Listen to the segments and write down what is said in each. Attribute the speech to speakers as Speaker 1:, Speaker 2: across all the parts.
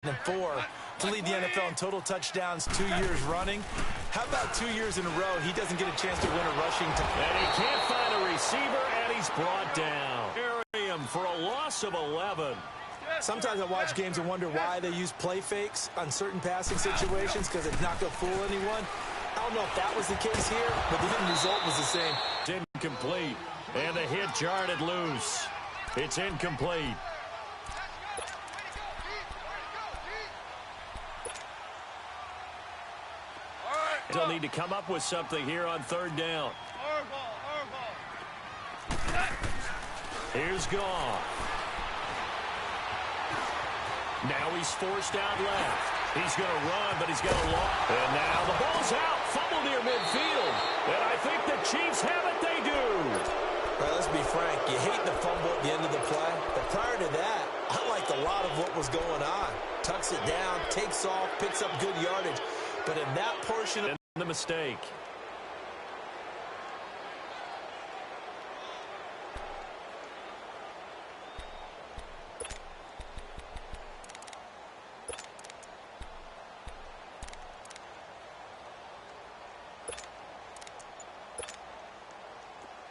Speaker 1: 4 to lead the NFL in total touchdowns 2 years running. How about 2 years in a row he doesn't get a chance to win a rushing touchdown?
Speaker 2: And he can't find a receiver, and he's brought down. Carry him for a loss of 11.
Speaker 1: Sometimes I watch games and wonder why they use play fakes on certain passing situations because it's not going to fool anyone. I don't know if that was the case here, but the end result was the same.
Speaker 2: It's incomplete, and the hit jarred it loose. It's incomplete. They'll need to come up with something here on third down. Here's Goff. Now he's forced out left. He's going to run, but he's got a long. And now the ball's out. Fumble near midfield. And I think the Chiefs have it. They do.
Speaker 1: All right, let's be frank. You hate the fumble at the end of the play. But prior to that, I liked a lot of what was going on. Tucks it down, takes off, picks up good yardage. But in that portion of
Speaker 2: the mistake.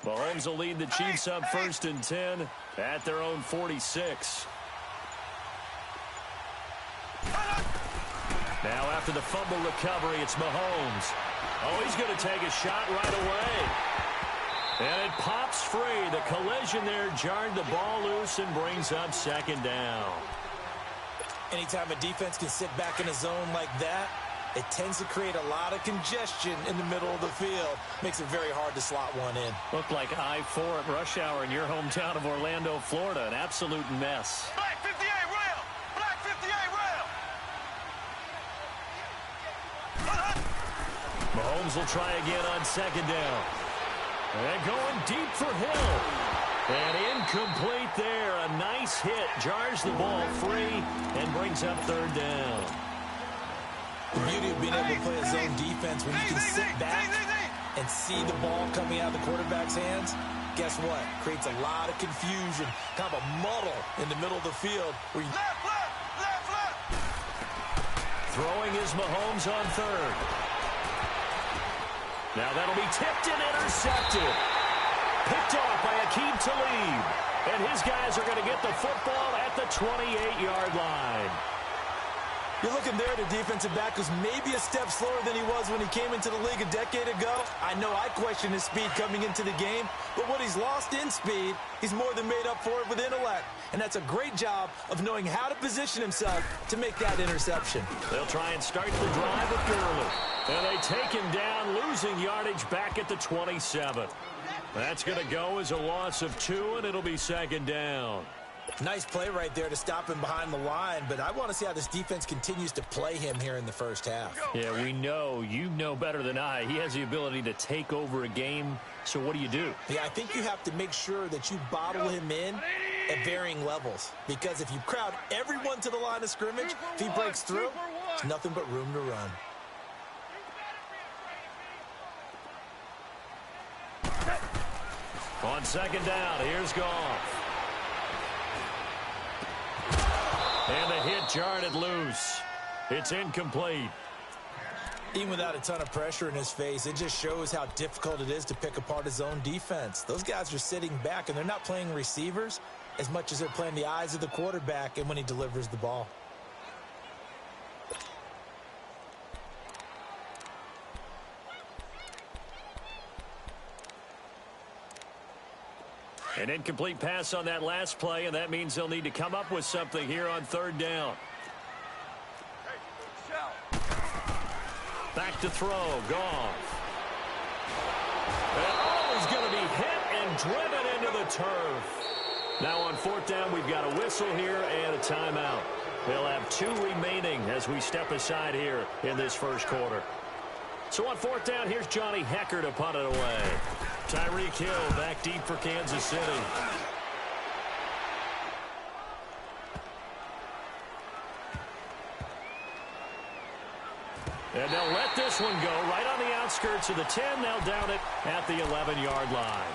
Speaker 2: Mahomes will lead the Chiefs up 1st and 10 at their own 46. Now after the fumble recovery, it's Mahomes. Oh, he's going to take a shot right away. And it pops free. The collision there jarred the ball loose and brings up 2nd down.
Speaker 1: Anytime a defense can sit back in a zone like that, it tends to create a lot of congestion in the middle of the field. Makes it very hard to slot one in.
Speaker 2: Looked like I-4 at rush hour in your hometown of Orlando, Florida. An absolute mess.
Speaker 3: Black 58 rail! Black 58 rail!
Speaker 2: Mahomes will try again on 2nd down. And going deep for Hill. And incomplete there. A nice hit. Jars the ball free and brings up 3rd down.
Speaker 1: The beauty of being able to play a zone defense when you can sit back and see the ball coming out of the quarterback's hands, guess what? Creates a lot of confusion, kind of a muddle in the middle of the field. Where you
Speaker 3: Left.
Speaker 2: Throwing is Mahomes on 3rd. Now that'll be tipped and intercepted. Picked off by Aqib Talib. And his guys are going to get the football at the 28-yard line.
Speaker 1: You're looking there at a defensive back who's maybe a step slower than he was when he came into the league a decade ago. I know I questioned his speed coming into the game, but what he's lost in speed, he's more than made up for it with intellect. And that's a great job of knowing how to position himself to make that interception.
Speaker 2: They'll try and start the drive with Gurley. And they take him down, losing yardage back at the 27. That's going to go as a loss of 2, and it'll be 2nd down.
Speaker 1: Nice play right there to stop him behind the line, but I want to see how this defense continues to play him here in the first half.
Speaker 2: Yeah, we know. You know better than I. He has the ability to take over a game, so what do you do?
Speaker 1: Yeah, I think you have to make sure that you bottle him in at varying levels, because if you crowd everyone to the line of scrimmage, if he breaks through, there's nothing but room to run.
Speaker 2: On 2nd down, here's Goff. And the hit jarred it loose. It's incomplete.
Speaker 1: Even without a ton of pressure in his face, it just shows how difficult it is to pick apart his own defense. Those guys are sitting back, and they're not playing receivers as much as they're playing the eyes of the quarterback and when he delivers the ball.
Speaker 2: An incomplete pass on that last play, and that means they'll need to come up with something here on 3rd down. Back to throw, Goff. And he's going to be hit and driven into the turf. Now on 4th down, we've got a whistle here and a timeout. They'll have 2 remaining as we step aside here in this 1st quarter. So on 4th down, here's Johnny Hecker to punt it away. Tyreek Hill back deep for Kansas City. And they'll let this one go right on the outskirts of the 10. They'll down it at the 11-yard line.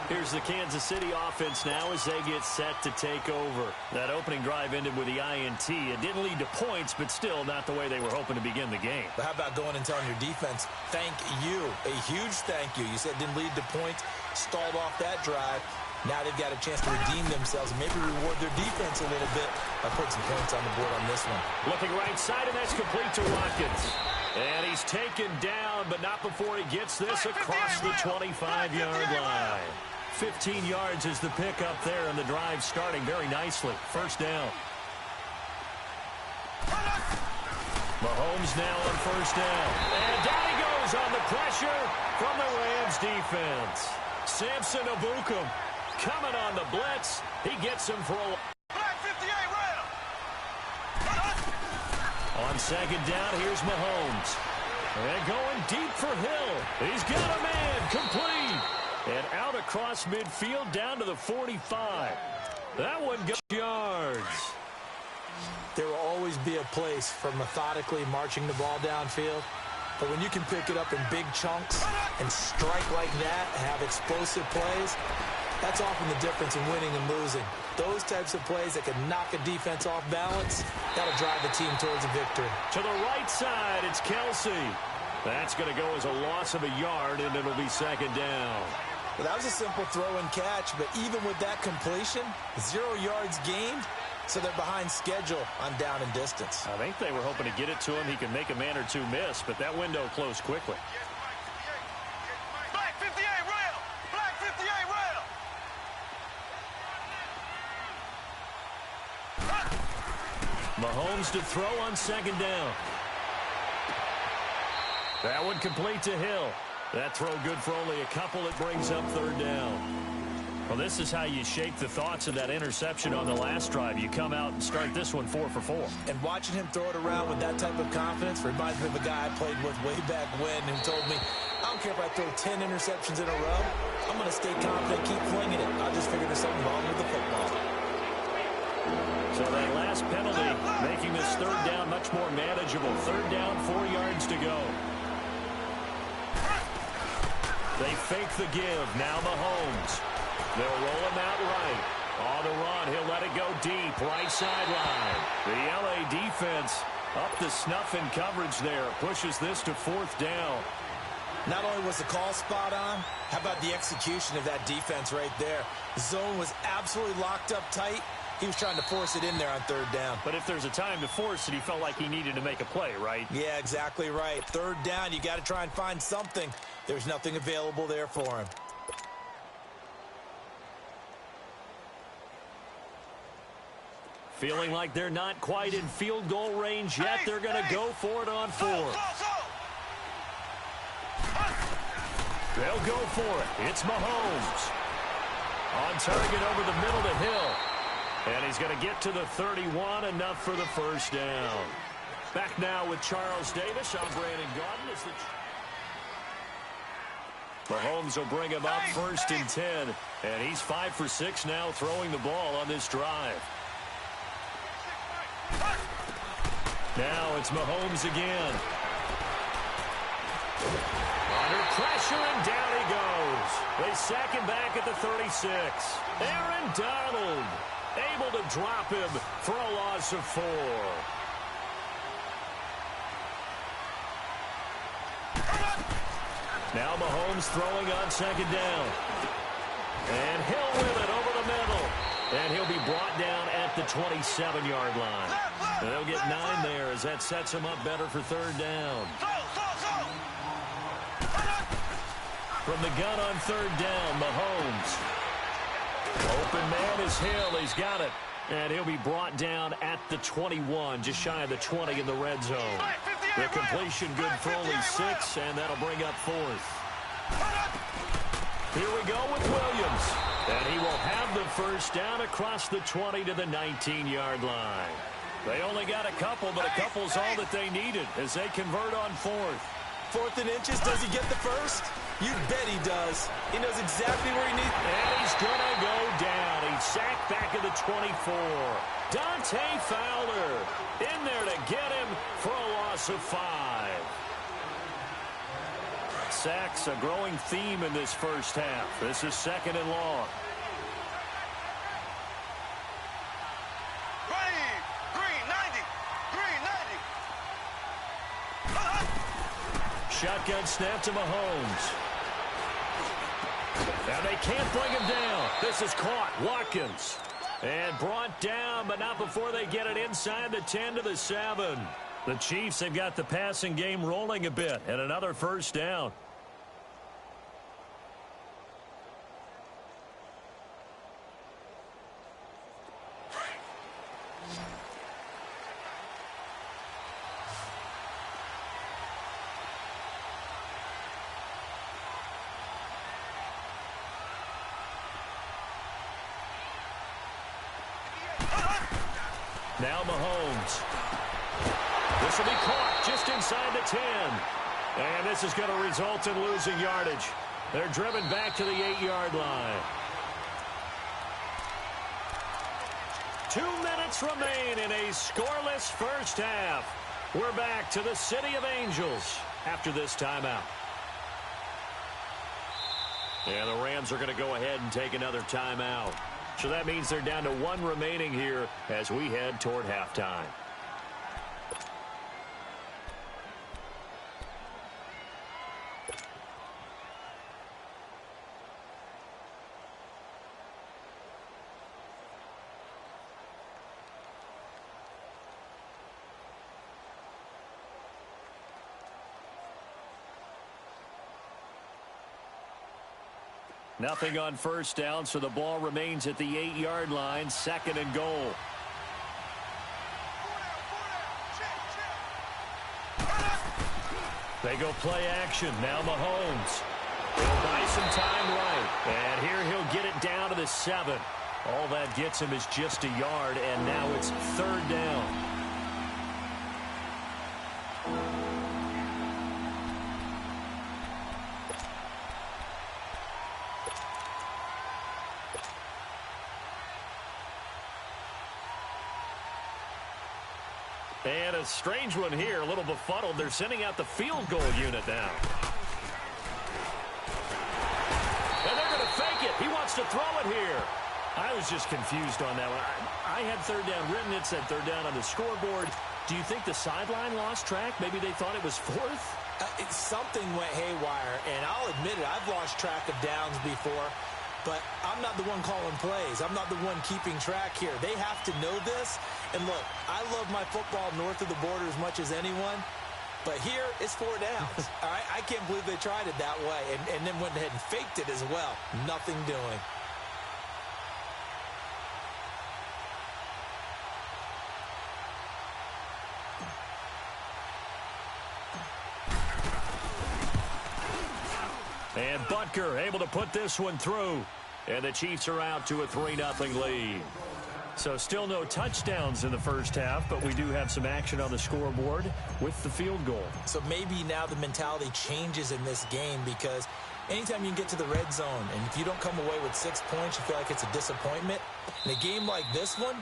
Speaker 2: Here's the Kansas City offense now as they get set to take over. That opening drive ended with the INT. It didn't lead to points, but still not the way they were hoping to begin the game.
Speaker 1: But how about going and telling your defense, thank you, a huge thank you. You said it didn't lead to points, stalled off that drive. Now they've got a chance to redeem themselves and maybe reward their defense a little bit by putting some points on the board on this one.
Speaker 2: Looking right side, and that's complete to Watkins. And he's taken down, but not before he gets this across the 25-yard line. 15 yards is the pickup there, and the drive starting very nicely. First down. Mahomes now on first down. And down he goes on the pressure from the Rams defense. Samson Abukum coming on the blitz. He gets him for a...
Speaker 3: Black 58 rail.
Speaker 2: On second down, here's Mahomes. And going deep for Hill. He's got a man complete. And out across midfield down to the 45. That one goes yards.
Speaker 1: There will always be a place for methodically marching the ball downfield. But when you can pick it up in big chunks and strike like that, have explosive plays, that's often the difference in winning and losing. Those types of plays that can knock a defense off balance, that'll drive the team towards a victory.
Speaker 2: To the right side, it's Kelsey. That's going to go as a loss of a yard, and it'll be second down.
Speaker 1: Well, that was a simple throw and catch, but even with that completion, 0 yards gained, so they're behind schedule on down and distance.
Speaker 2: I think they were hoping to get it to him. He could make a man or two miss, but that window closed quickly.
Speaker 3: Black 58 rail. Black 58 rail.
Speaker 2: Mahomes to throw on second down. That one complete to Hill. That throw good for only a couple. It brings up third down. Well, this is how you shape the thoughts of that interception on the last drive. You come out and start this one 4 for 4.
Speaker 1: And watching him throw it around with that type of confidence reminds me of a guy I played with way back when who told me, I don't care if I throw 10 interceptions in a row. I'm going to stay confident, keep flinging it. I just figured there's something wrong with the football.
Speaker 2: So that last penalty making this third down much more manageable. Third down, 4 yards to go. They fake the give. Now Mahomes. They'll roll him out right. On the run, he'll let it go deep. Right sideline. The LA defense up to snuff in coverage there. Pushes this to fourth down.
Speaker 1: Not only was the call spot on, how about the execution of that defense right there? The zone was absolutely locked up tight. He was trying to force it in there on third down.
Speaker 2: But if there's a time to force it, he felt like he needed to make a play, right?
Speaker 1: Yeah, exactly right. Third down, you got to try and find something. There's nothing available there for him.
Speaker 2: Feeling like they're not quite in field goal range yet. They're going to go for it on fourth. They'll go for it. It's Mahomes. On target over the middle to Hill. And he's going to get to the 31, enough for the first down. Back now with Charles Davis. I'm Brandon Gaudin. Mahomes will bring him up first and 10. And he's 5 for 6 now throwing the ball on this drive. Now it's Mahomes again. Under pressure, and down he goes. They sack him back at the 36. Aaron Donald able to drop him for a loss of 4. Now Mahomes throwing on second down. And Hill with it over the middle. And he'll be brought down at the 27-yard line. And they'll get 9 there as that sets him up better for third down. From the gun on third down, Mahomes. Open man is Hill. He's got it. And he'll be brought down at the 21, just shy of the 20 in the red zone. The completion good for only 6, and that'll bring up fourth. Here we go with Williams. And he will have the first down across the 20 to the 19-yard line. They only got a couple, but a couple's all that they needed as they convert on fourth.
Speaker 1: 4th and inches, does he get the first? You bet he does. He knows exactly where he needs.
Speaker 2: And he's going to go down. He's sacked back at the 24. Dante Fowler in there to get him for a loss of 5. Sacks, a growing theme in this first half. This is 2nd and long. Shotgun snap to Mahomes. And they can't bring him down. This is caught. Watkins. And brought down, but not before they get it inside the 10 to the 7. The Chiefs have got the passing game rolling a bit. And another first down. Now Mahomes. This will be caught just inside the 10. And this is going to result in losing yardage. They're driven back to the 8-yard line. 2 minutes remain in a scoreless first half. We're back to the City of Angels after this timeout. And the Rams are going to go ahead and take another timeout. So that means they're down to 1 remaining here as we head toward halftime. Nothing on first down, so the ball remains at the 8-yard line, 2nd and goal. They go play action. Now Mahomes. He'll buy some time right. And here he'll get it down to the 7. All that gets him is just a yard, and now it's 3rd down. And a strange one here, a little befuddled. They're sending out the field goal unit now. And they're going to fake it. He wants to throw it here. I was just confused on that one. I had 3rd down written. It said 3rd down on the scoreboard. Do you think the sideline lost track? Maybe they thought it was 4th?
Speaker 1: Something went haywire, and I'll admit it. I've lost track of downs before. But I'm not the one calling plays. I'm not the one keeping track here. They have to know this. And look, I love my football north of the border as much as anyone. But here, it's 4 downs. All right? I can't believe they tried it that way and then went ahead and faked it as well. Nothing doing.
Speaker 2: And Butker able to put this one through. And the Chiefs are out to a 3-0 lead. So still no touchdowns in the first half, but we do have some action on the scoreboard with the field goal. So
Speaker 1: maybe now the mentality changes in this game, because anytime you can get to the red zone, and if you don't come away with 6 points, you feel like it's a disappointment. In a game like this one,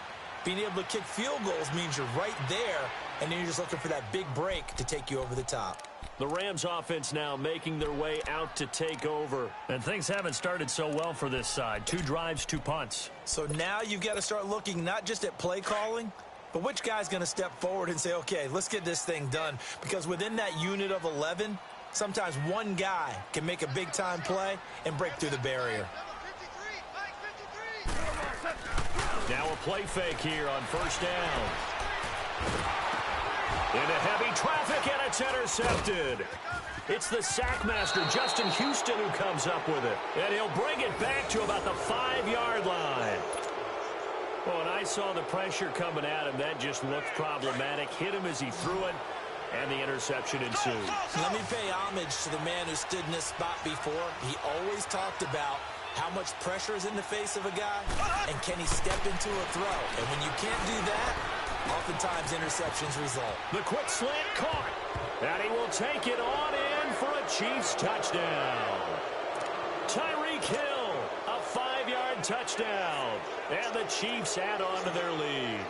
Speaker 1: being able to kick field goals means you're right there, and then you're just looking for that big break to take you over the top.
Speaker 2: The Rams offense now making their way out to take over. And things haven't started so well for this side. 2 drives, 2 punts.
Speaker 1: So now you've got to start looking not just at play calling, but which guy's going to step forward and say, okay, let's get this thing done. Because within that unit of 11, sometimes one guy can make a big-time play and break through the barrier.
Speaker 2: Now a play fake here on first down. Into heavy traffic, and it's intercepted. It's the sackmaster, Justin Houston, who comes up with it. And he'll bring it back to about the 5-yard line. Well, and I saw the pressure coming at him. That just looked problematic. Hit him as he threw it, and the interception ensued.
Speaker 1: Let me pay homage to the man who stood in this spot before. He always talked about how much pressure is in the face of a guy, and can he step into a throw. And when you can't do that, oftentimes interceptions result.
Speaker 2: The quick slant caught. And he will take it on in for a Chiefs touchdown. Tyreek Hill, a 5-yard touchdown. And the Chiefs add on to their lead.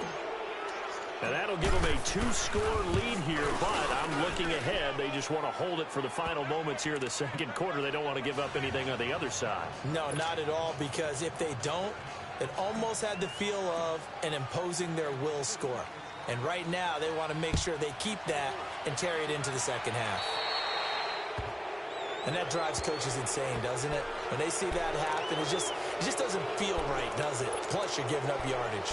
Speaker 2: And that'll give them a 2-score lead here, but I'm looking ahead. They just want to hold it for the final moments here of the second quarter. They don't want to give up anything on the other side.
Speaker 1: No, not at all, because if they don't, it almost had the feel of an imposing their will score. And right now, they want to make sure they keep that and carry it into the second half. And that drives coaches insane, doesn't it? When they see that happen, it just doesn't feel right, does it? Plus, you're giving up yardage.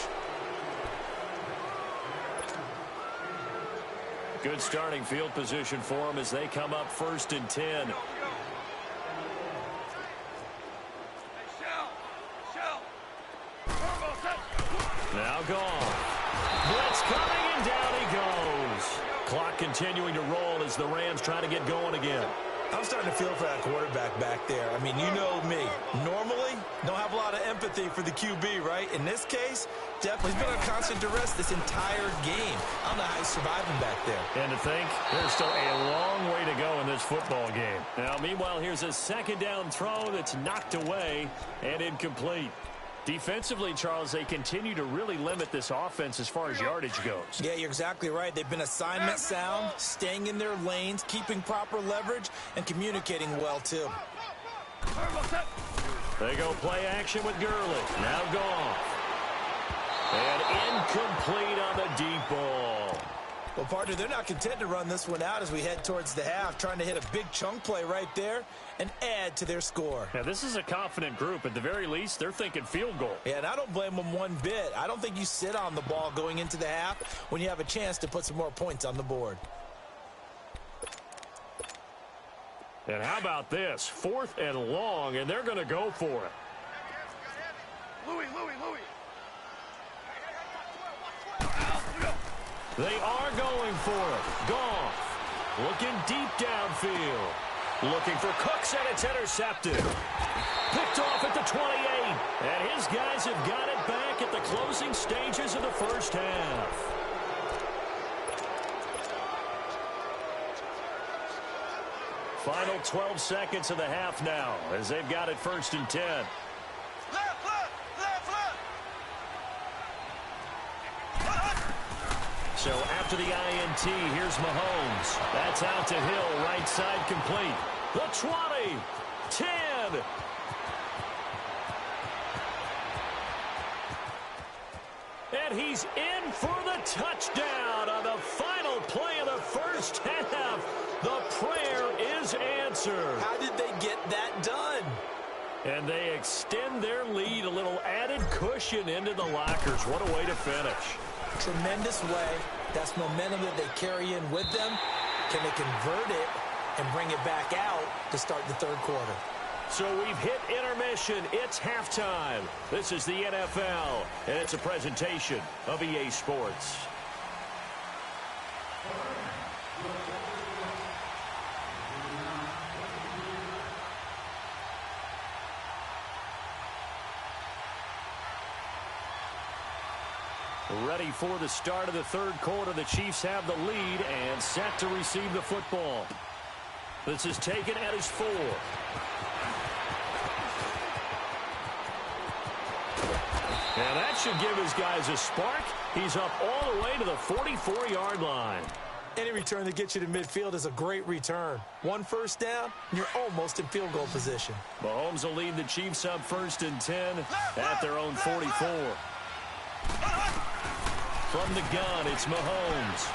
Speaker 2: Good starting field position for them as they come up 1st and 10. Now gone. Blitz coming, and down he goes. Clock continuing to roll as the Rams try to get going again.
Speaker 1: I'm starting to feel for that quarterback back there. I mean, you know me. Normally, don't have a lot of empathy for the QB, right? In this case, definitely he's been under constant duress this entire game. I don't know how he's surviving back there.
Speaker 2: And to think, there's still a long way to go in this football game. Now, meanwhile, here's a second down throw that's knocked away and incomplete. Defensively, Charles, they continue to really limit this offense as far as yardage goes.
Speaker 1: Yeah, you're exactly right. They've been assignment sound, staying in their lanes, keeping proper leverage, and communicating well, too.
Speaker 2: They go play action with Gurley. Now gone. And incomplete on the deep ball.
Speaker 1: Well, partner, they're not content to run this one out as we head towards the half, trying to hit a big chunk play right there and add to their score.
Speaker 2: Now, this is a confident group. At the very least, they're thinking field goal.
Speaker 1: Yeah, and I don't blame them one bit. I don't think you sit on the ball going into the half when you have a chance to put some more points on the board.
Speaker 2: And how about this? 4th and long, and they're going to go for it.
Speaker 3: Louis.
Speaker 2: They are going for it. Goff looking deep downfield. Looking for Cooks, and it's intercepted. Picked off at the 28. And his guys have got it back at the closing stages of the first half. Final 12 seconds of the half now as they've got it 1st and 10.
Speaker 3: Left.
Speaker 2: So after the INT, here's Mahomes. That's out to Hill, right side complete. The 20, 10. And he's in for the touchdown on the final play of the first half. The prayer is answered.
Speaker 1: How did they get that done?
Speaker 2: And they extend their lead, a little added cushion into the lockers. What a way to finish.
Speaker 1: Tremendous way. That's momentum that they carry in with them. Can they convert it and bring it back out to start the third quarter?
Speaker 2: So we've hit intermission. It's halftime. This is the NFL, and it's a presentation of EA Sports. Ready for the start of the third quarter. The Chiefs have the lead and set to receive the football. This is taken at his 4. And that should give his guys a spark. He's up all the way to the 44-yard line.
Speaker 1: Any return that gets you to midfield is a great return. One first down, and you're almost in field goal position.
Speaker 2: Mahomes will lead the Chiefs up 1st and 10 at their own 44. From the gun, it's Mahomes.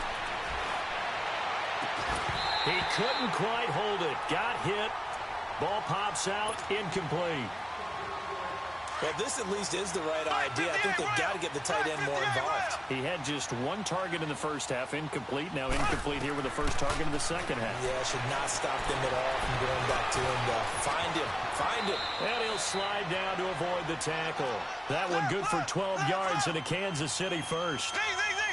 Speaker 2: He couldn't quite hold it. Got hit. Ball pops out. Incomplete.
Speaker 1: Well, this at least is the right idea. I think they've got to get the tight end more involved.
Speaker 2: He had just one target in the first half. Incomplete. Now incomplete here with the first target in the second half.
Speaker 1: Yeah, should not stop them at all from going back to him. Find him. Find him.
Speaker 2: And he'll slide down to avoid the tackle. That one good for 12 yards into Kansas City first.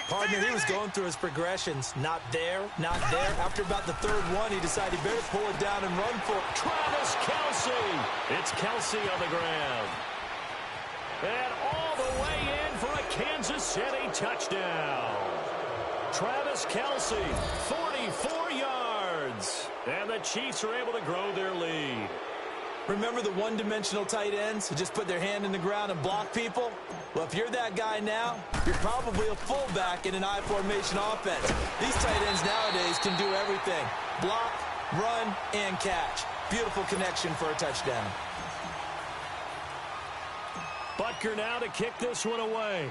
Speaker 1: Partner, he was going through his progressions. Not there, not there. After about the third one, he decided he better pull it down and run for it.
Speaker 2: Travis Kelce. It's Kelce on the ground. And all the way in for a Kansas City touchdown. Travis Kelce, 44 yards. And the Chiefs are able to grow their lead.
Speaker 1: Remember the one-dimensional tight ends who just put their hand in the ground and block people? Well, if you're that guy now, you're probably a fullback in an I-formation offense. These tight ends nowadays can do everything. Block, run, and catch. Beautiful connection for a touchdown.
Speaker 2: Butker now to kick this one away.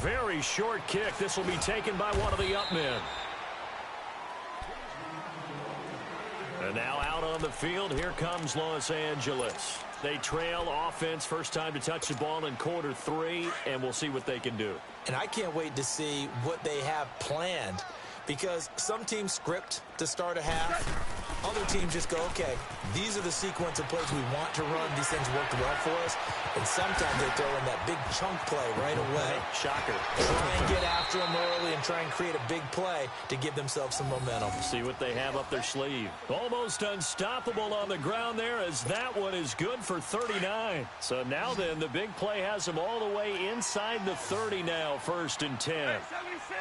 Speaker 2: Very short kick. This will be taken by one of the up men. And now out on the field, here comes Los Angeles. They trail offense, first time to touch the ball in quarter 3, and we'll see what they can do.
Speaker 1: And I can't wait to see what they have planned, because some teams script to start a half. Other teams just go, okay, these are the sequence of plays we want to run. These things worked well for us. And sometimes they throw in that big chunk play right away.
Speaker 2: Shocker.
Speaker 1: Try and get after them early and try and create a big play to give themselves some momentum.
Speaker 2: See what they have up their sleeve. Almost unstoppable on the ground there, as that one is good for 39. So now then, the big play has them all the way inside the 30 now, 1st and 10.
Speaker 3: 76.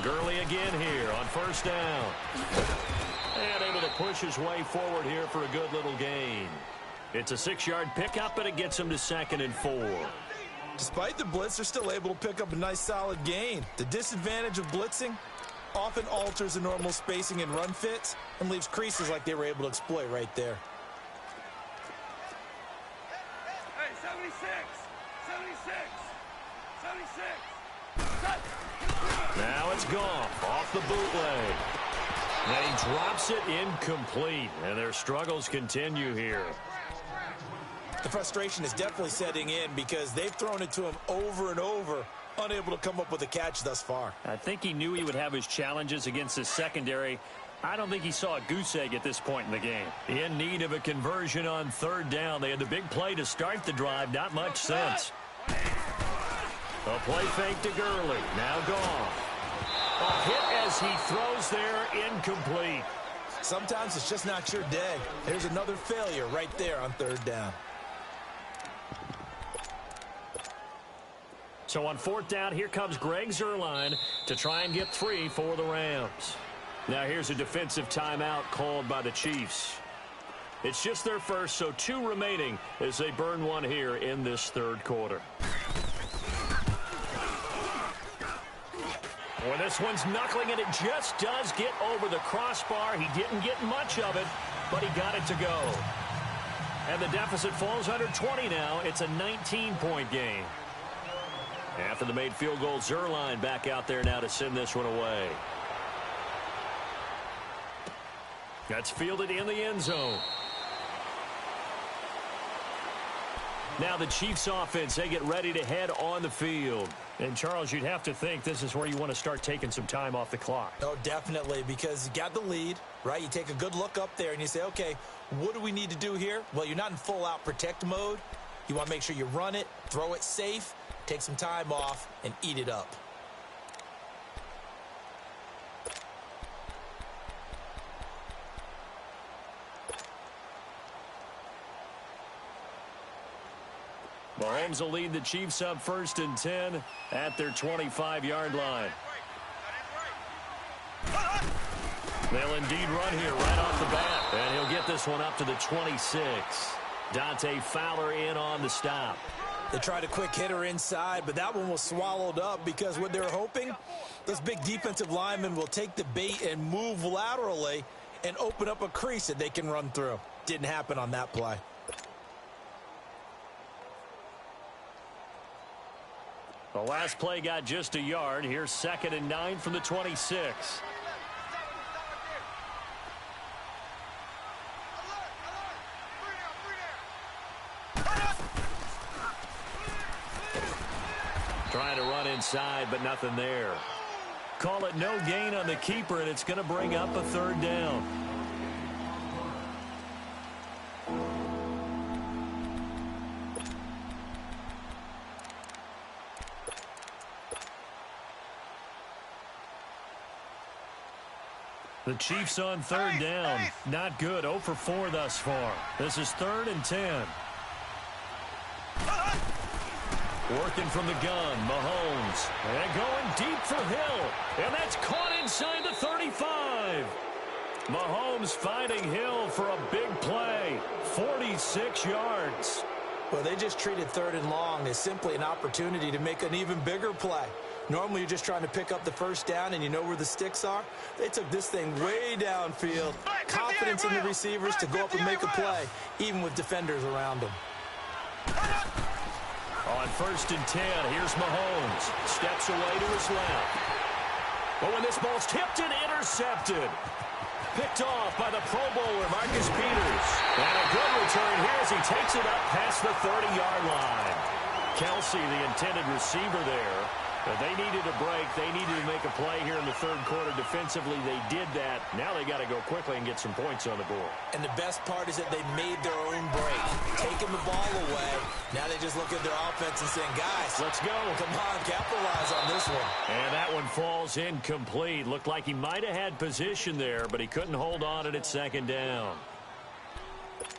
Speaker 2: Gurley again here on 1st down. And able to push his way forward here for a good little gain. It's a 6-yard pickup, and it gets him to 2nd and 4.
Speaker 1: Despite the blitz, they're still able to pick up a nice solid gain. The disadvantage of blitzing often alters the normal spacing and run fits and leaves creases like they were able to exploit right there.
Speaker 3: Hey, 76. 76. 76.
Speaker 2: Now it's Goff off the bootleg. And he drops it incomplete. And their struggles continue here.
Speaker 1: The frustration is definitely setting in because they've thrown it to him over and over, unable to come up with a catch thus far.
Speaker 2: I think he knew he would have his challenges against his secondary. I don't think he saw a goose egg at this point in the game. In need of a conversion on 3rd down. They had the big play to start the drive. Not much sense. A play fake to Gurley. Now Goff. A hit as he throws there, incomplete.
Speaker 1: Sometimes it's just not your day. There's another failure right there on 3rd down.
Speaker 2: So on 4th down, here comes Greg Zuerlein to try and get 3 for the Rams. Now here's a defensive timeout called by the Chiefs. It's just their first, so 2 remaining as they burn one here in this 3rd quarter. Well, this one's knuckling, and it just does get over the crossbar. He didn't get much of it, but he got it to go. And the deficit falls under 20 now. It's a 19-point game. After the made field goal, Zuerlein back out there now to send this one away. That's fielded in the end zone. Now the Chiefs offense, they get ready to head on the field. And, Charles, you'd have to think this is where you want to start taking some time off the clock.
Speaker 1: Oh, definitely, because you got the lead, right? You take a good look up there and you say, okay, what do we need to do here? Well, you're not in full-out protect mode. You want to make sure you run it, throw it safe, take some time off, and eat it up.
Speaker 2: Mahomes will lead the Chiefs up 1st and 10 at their 25-yard line. They'll indeed run here right off the bat. And he'll get this one up to the 26. Dante Fowler in on the stop.
Speaker 1: They tried a quick hitter inside, but that one was swallowed up because what they're hoping, those big defensive linemen will take the bait and move laterally and open up a crease that they can run through. Didn't happen on that play.
Speaker 2: The last play got just a yard. Here's 2nd and 9 from the 26. Trying to run inside, but nothing there. Call it no gain on the keeper, and it's going to bring up a 3rd down. The Chiefs on 3rd down. Not good. 0 for 4 thus far. This is 3rd and 10. Working from the gun, Mahomes. And going deep for Hill. And that's caught inside the 35. Mahomes finding Hill for a big play. 46 yards.
Speaker 1: Well, they just treated 3rd and long as simply an opportunity to make an even bigger play. Normally, you're just trying to pick up the first down and you know where the sticks are. They took this thing way downfield. Confidence in the receivers to go up and make a play, even with defenders around them.
Speaker 2: On 1st and 10, here's Mahomes. Steps away to his left. But when this ball's tipped and intercepted. Picked off by the Pro Bowler, Marcus Peters. And a good return here as he takes it up past the 30-yard line. Kelsey, the intended receiver there. But they needed a break. They needed to make a play here in the 3rd quarter. Defensively, they did that. Now they got to go quickly and get some points on the board.
Speaker 1: And the best part is that they made their own break. Taking the ball away. Now they just look at their offense and saying, guys,
Speaker 2: let's go.
Speaker 1: Come on, capitalize on this one.
Speaker 2: And that one falls incomplete. Looked like he might have had position there, but he couldn't hold on at 2nd down.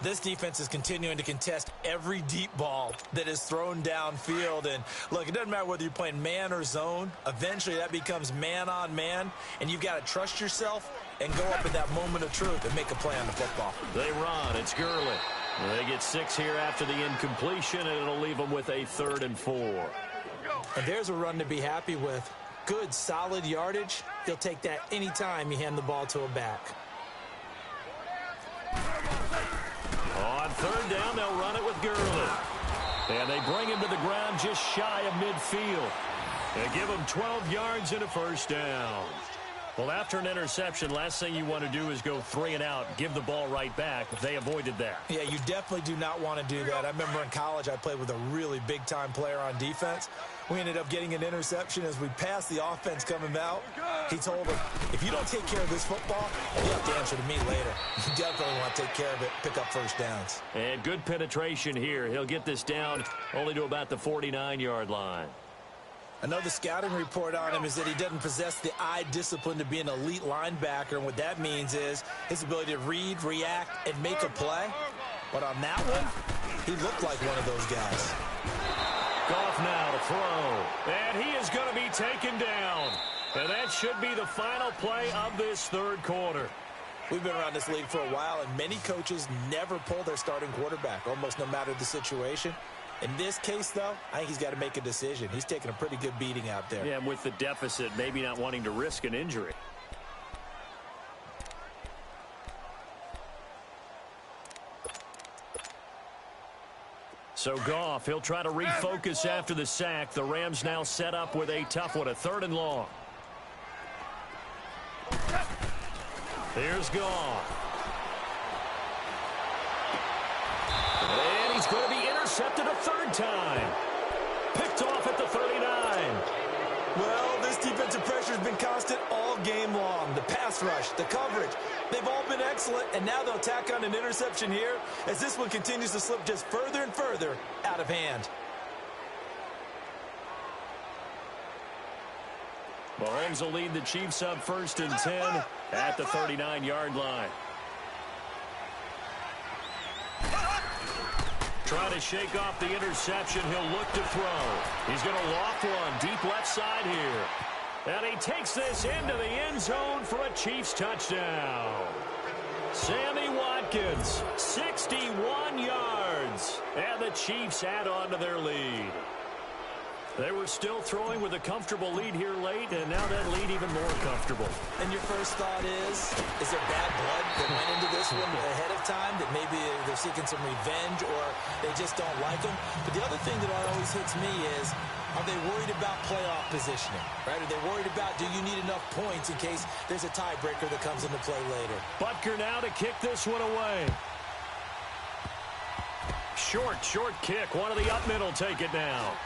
Speaker 1: This defense is continuing to contest every deep ball that is thrown downfield. And, look, it doesn't matter whether you're playing man or zone. Eventually, that becomes man-on-man, and you've got to trust yourself and go up at that moment of truth and make a play on the football.
Speaker 2: They run. It's Gurley. They get 6 here after the incompletion, and it'll leave them with a 3rd and 4.
Speaker 1: And there's a run to be happy with. Good, solid yardage. He'll take that anytime you hand the ball to a back.
Speaker 2: On 3rd down, they'll run it with Gurley. And they bring him to the ground just shy of midfield. They give him 12 yards and a 1st down. Well, after an interception, last thing you want to do is go 3 and out, give the ball right back. They avoided that.
Speaker 1: Yeah, you definitely do not want to do that. I remember in college I played with a really big-time player on defense. We ended up getting an interception as we passed the offense coming out. He told him, if you don't take care of this football, you have to answer to me later. You definitely want to take care of it, pick up 1st downs.
Speaker 2: And good penetration here. He'll get this down only to about the 49-yard line.
Speaker 1: Another scouting report on him is that he doesn't possess the eye discipline to be an elite linebacker, and what that means is his ability to read, react, and make a play. But on that one, he looked like one of those guys.
Speaker 2: Goff now to throw, and he is going to be taken down. And that should be the final play of this 3rd quarter.
Speaker 1: We've been around this league for a while, and many coaches never pull their starting quarterback, almost no matter the situation. In this case, though, I think he's got to make a decision. He's taking a pretty good beating out there.
Speaker 2: Yeah, and with the deficit, maybe not wanting to risk an injury. So Goff, he'll try to refocus after the sack. The Rams now set up with a tough one, a 3rd and long. Here's Goff. And he's going to be intercepted a 3rd time. Picked off at the 39.
Speaker 1: Well, this defensive pressure has been constant all game long. The pass rush, the coverage, they've all been excellent, and now they'll tack on an interception here as this one continues to slip just further and further out of hand.
Speaker 2: Mahomes will lead the Chiefs up 1st and 10 at the 39-yard line. Trying to shake off the interception. He'll look to throw. He's going to loft one deep left side here. And he takes this into the end zone for a Chiefs touchdown. Sammy Watkins, 61 yards. And the Chiefs add on to their lead. They were still throwing with a comfortable lead here late, and now that lead even more comfortable.
Speaker 1: And your first thought is there bad blood that went into this one ahead of time, that maybe they're seeking some revenge or they just don't like him? But the other thing that always hits me is, are they worried about playoff positioning? Right? Are they worried about, do you need enough points in case there's a tiebreaker that comes into play later?
Speaker 2: Butker now to kick this one away. Short kick. One of the up middle take it now.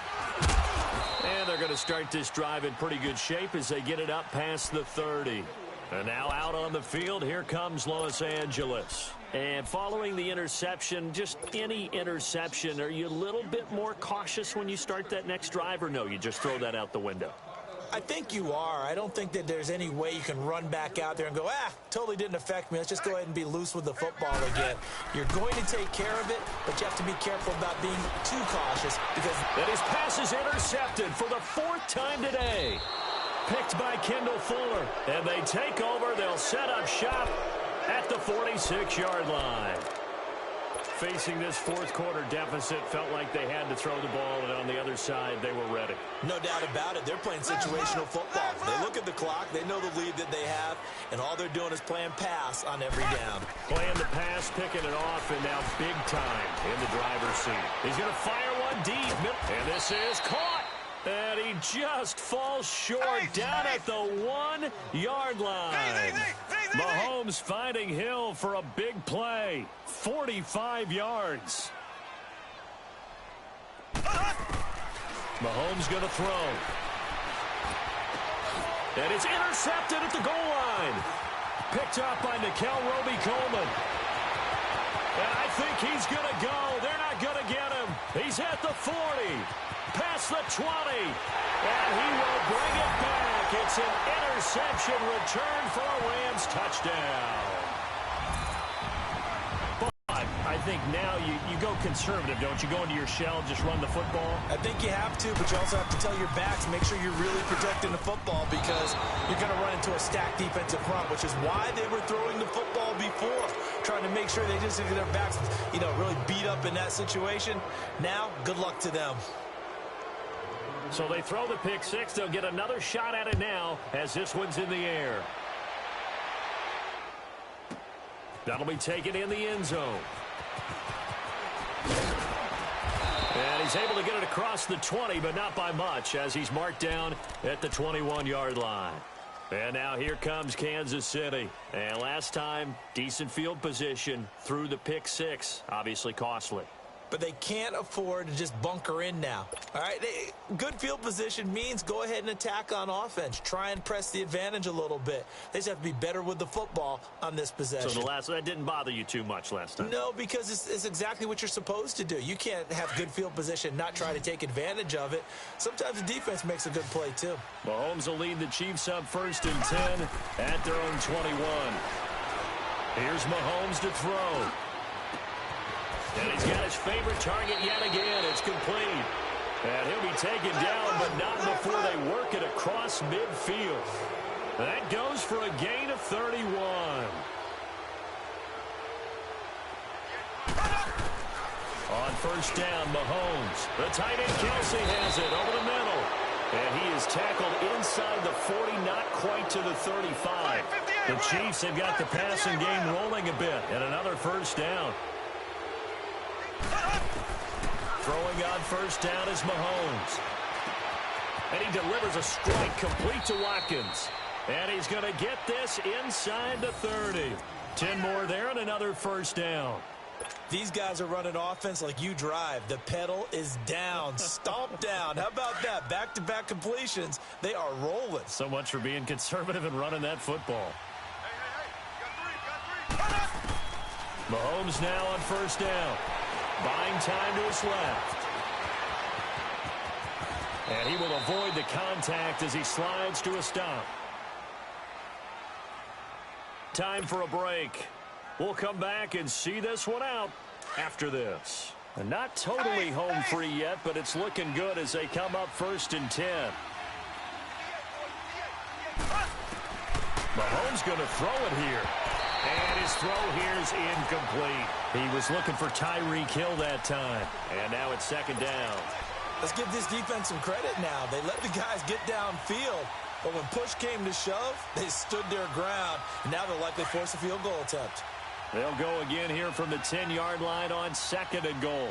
Speaker 2: And they're going to start this drive in pretty good shape as they get it up past the 30. And now out on the field, here comes Los Angeles. And following the interception, just any interception, are you a little bit more cautious when you start that next drive, or no, you just throw that out the window?
Speaker 1: I think you are. I don't think that there's any way you can run back out there and go, totally didn't affect me. Let's just go ahead and be loose with the football again. You're going to take care of it, but you have to be careful about being too cautious because...
Speaker 2: And his pass is intercepted for the 4th time today. Picked by Kendall Fuller. And they take over. They'll set up shop at the 46-yard line. Facing this fourth quarter deficit, felt like they had to throw the ball, and on the other side, they were ready.
Speaker 1: No doubt about it. They're playing situational football. They look at the clock. They know the lead that they have, and all they're doing is playing pass on every down.
Speaker 2: Playing the pass, picking it off, and now big time in the driver's seat. He's going to fire one deep, and this is caught. And he just falls short down at the 1-yard line. Mahomes finding Hill for a big play. 45 yards. Mahomes going to throw. And it's intercepted at the goal line. Picked up by Nikel Roby-Coleman. And I think he's going to go. They're not going to get him. He's at the 40. Past the 20. And he will bring it back. It's an interception return for a Rams touchdown. But I think now you go conservative, don't you? Go into your shell, just run the football.
Speaker 1: I think you have to, but you also have to tell your backs, make sure you're really protecting the football because you're going to run into a stacked defensive front, which is why they were throwing the football before, trying to make sure they just get their backs, really beat up in that situation. Now, good luck to them.
Speaker 2: So they throw the pick six. They'll get another shot at it now as this one's in the air. That'll be taken in the end zone. And he's able to get it across the 20, but not by much as he's marked down at the 21-yard line. And now here comes Kansas City. And last time, decent field position through the pick six. Obviously costly.
Speaker 1: But they can't afford to just bunker in now. All right, good field position means go ahead and attack on offense. Try and press the advantage a little bit. They just have to be better with the football on this possession.
Speaker 2: So that didn't bother you too much last time?
Speaker 1: No, because it's exactly what you're supposed to do. You can't have good field position, not try to take advantage of it. Sometimes the defense makes a good play, too.
Speaker 2: Mahomes will lead the Chiefs up 1st and 10 at their own 21. Here's Mahomes to throw. And he's got his favorite target yet again. It's complete. And he'll be taken down, but not before they work it across midfield. That goes for a gain of 31. On 1st down, Mahomes. The tight end Kelsey has it over the middle. And he is tackled inside the 40, not quite to the 35. The Chiefs have got the passing game rolling a bit. And another 1st down. Throwing on 1st down is Mahomes. And he delivers a strike complete to Watkins. And he's going to get this inside the 30. 10 more there and another 1st down.
Speaker 1: These guys are running offense like you drive. The pedal is down, stomped down. How about that? Back-to-back completions. They are rolling.
Speaker 2: So much for being conservative and running that football. Mahomes now on 1st down. Buying time to his left. And he will avoid the contact as he slides to a stop. Time for a break. We'll come back and see this one out after this. And not totally home free yet, but it's looking good as they come up 1st and 10. Mahomes going to throw it here. And his throw here is incomplete. He was looking for Tyreek Hill that time. And now it's 2nd down.
Speaker 1: Let's give this defense some credit now. They let the guys get downfield. But when push came to shove, they stood their ground. And now they'll likely force a field goal attempt.
Speaker 2: They'll go again here from the 10-yard line on 2nd and goal.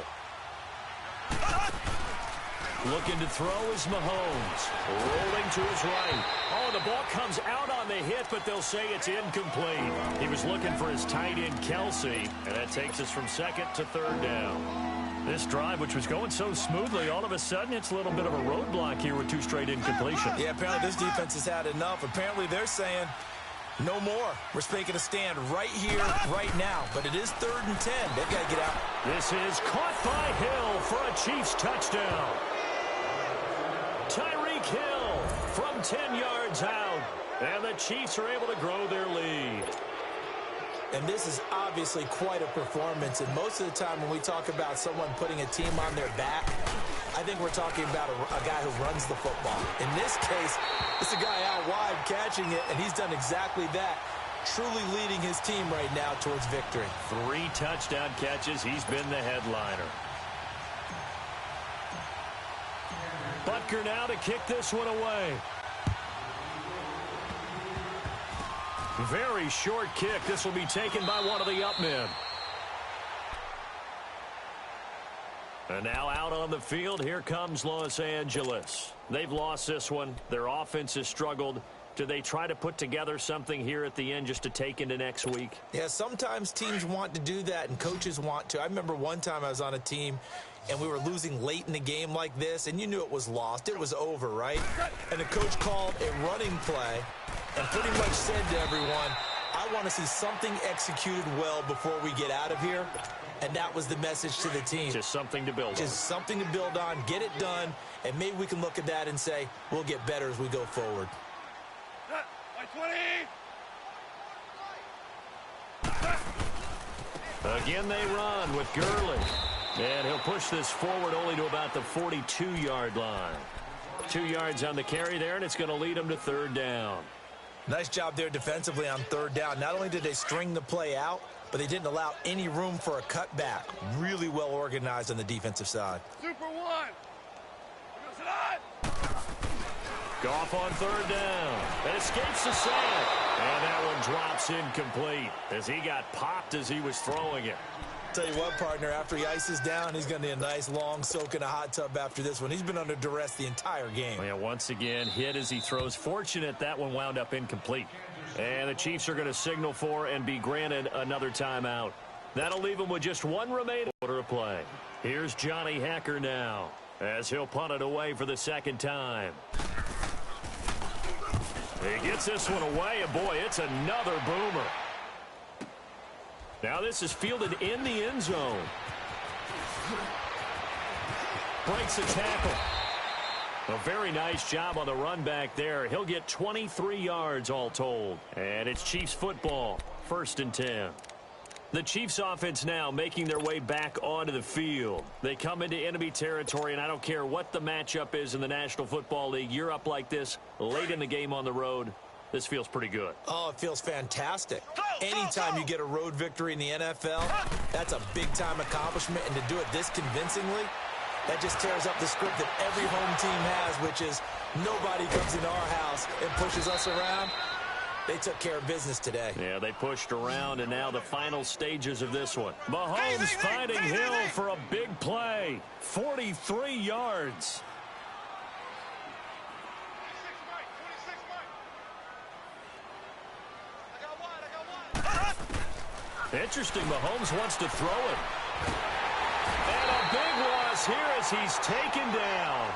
Speaker 2: Looking to throw is Mahomes. Rolling to his right. Oh, the ball comes out on the hit, but they'll say it's incomplete. He was looking for his tight end, Kelsey, and that takes us from 2nd to 3rd down. This drive, which was going so smoothly, all of a sudden it's a little bit of a roadblock here with 2 straight incompletions.
Speaker 1: Yeah, apparently this defense has had enough. Apparently they're saying no more. We're making a stand right here, right now. But it is 3rd and 10. They've got to get out.
Speaker 2: This is caught by Hill for a Chiefs touchdown. Tyreek Hill from 10 yards out. And the Chiefs are able to grow their lead.
Speaker 1: And this is obviously quite a performance. And most of the time when we talk about someone putting a team on their back, I think we're talking about a guy who runs the football. In this case, it's a guy out wide catching it, and he's done exactly that. truly leading his team right now towards victory.
Speaker 2: 3 touchdown catches. He's been the headliner. Butker now to kick this one away. Very short kick. This will be taken by one of the up men. And now out on the field, here comes Los Angeles. They've lost this one. Their offense has struggled. Do they try to put together something here at the end just to take into next week?
Speaker 1: Yeah, sometimes teams want to do that and coaches want to. I remember one time I was on a team and we were losing late in the game like this, and you knew it was lost. It was over, right? And the coach called a running play and pretty much said to everyone, I want to see something executed well before we get out of here. And that was the message to the team.
Speaker 2: Just something to build on.
Speaker 1: Just something to build on, get it done, and maybe we can look at that and say, we'll get better as we go forward.
Speaker 3: 20.
Speaker 2: Again they run with Gurley. And he'll push this forward only to about the 42-yard line. 2 yards on the carry there, and it's going to lead him to 3rd down.
Speaker 1: Nice job there defensively on 3rd down. Not only did they string the play out, but they didn't allow any room for a cutback. Really well organized on the defensive side.
Speaker 3: Super 1. Goes it on.
Speaker 2: Goff on 3rd down. And escapes the sack. And that one drops incomplete as he got popped as he was throwing it.
Speaker 1: Tell you what, partner, after he ices down, he's going to need a nice long soak in a hot tub after this one. He's been under duress the entire game.
Speaker 2: Yeah, once again, hit as he throws. Fortunate that one wound up incomplete. And the Chiefs are going to signal for and be granted another timeout. That'll leave them with just one remaining quarter of play. Here's Johnny Hacker now as he'll punt it away for the 2nd time. He gets this one away, and boy, it's another boomer. Now this is fielded in the end zone. Breaks a tackle. A very nice job on the run back there. He'll get 23 yards all told. And it's Chiefs football, 1st and 10. The Chiefs offense now making their way back onto the field. They come into enemy territory, and I don't care what the matchup is in the National Football League. You're up like this late in the game on the road. This feels pretty good.
Speaker 1: Oh, it feels fantastic. Anytime you get a road victory in the NFL, that's a big-time accomplishment. And to do it this convincingly, that just tears up the script that every home team has, which is nobody comes into our house and pushes us around. They took care of business today.
Speaker 2: Yeah, they pushed around, and now the final stages of this one. Mahomes finding Hill for a big play. 43 yards. Interesting, Mahomes wants to throw it. And a big loss here as he's taken down.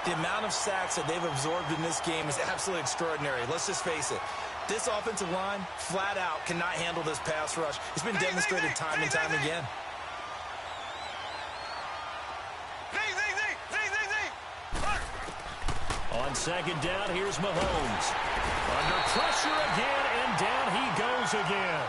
Speaker 1: The amount of sacks that they've absorbed in this game is absolutely extraordinary. Let's just face it. This offensive line, flat out, cannot handle this pass rush. It's been demonstrated time and time again.
Speaker 2: On 2nd down, here's Mahomes. Under pressure again, and down he goes again.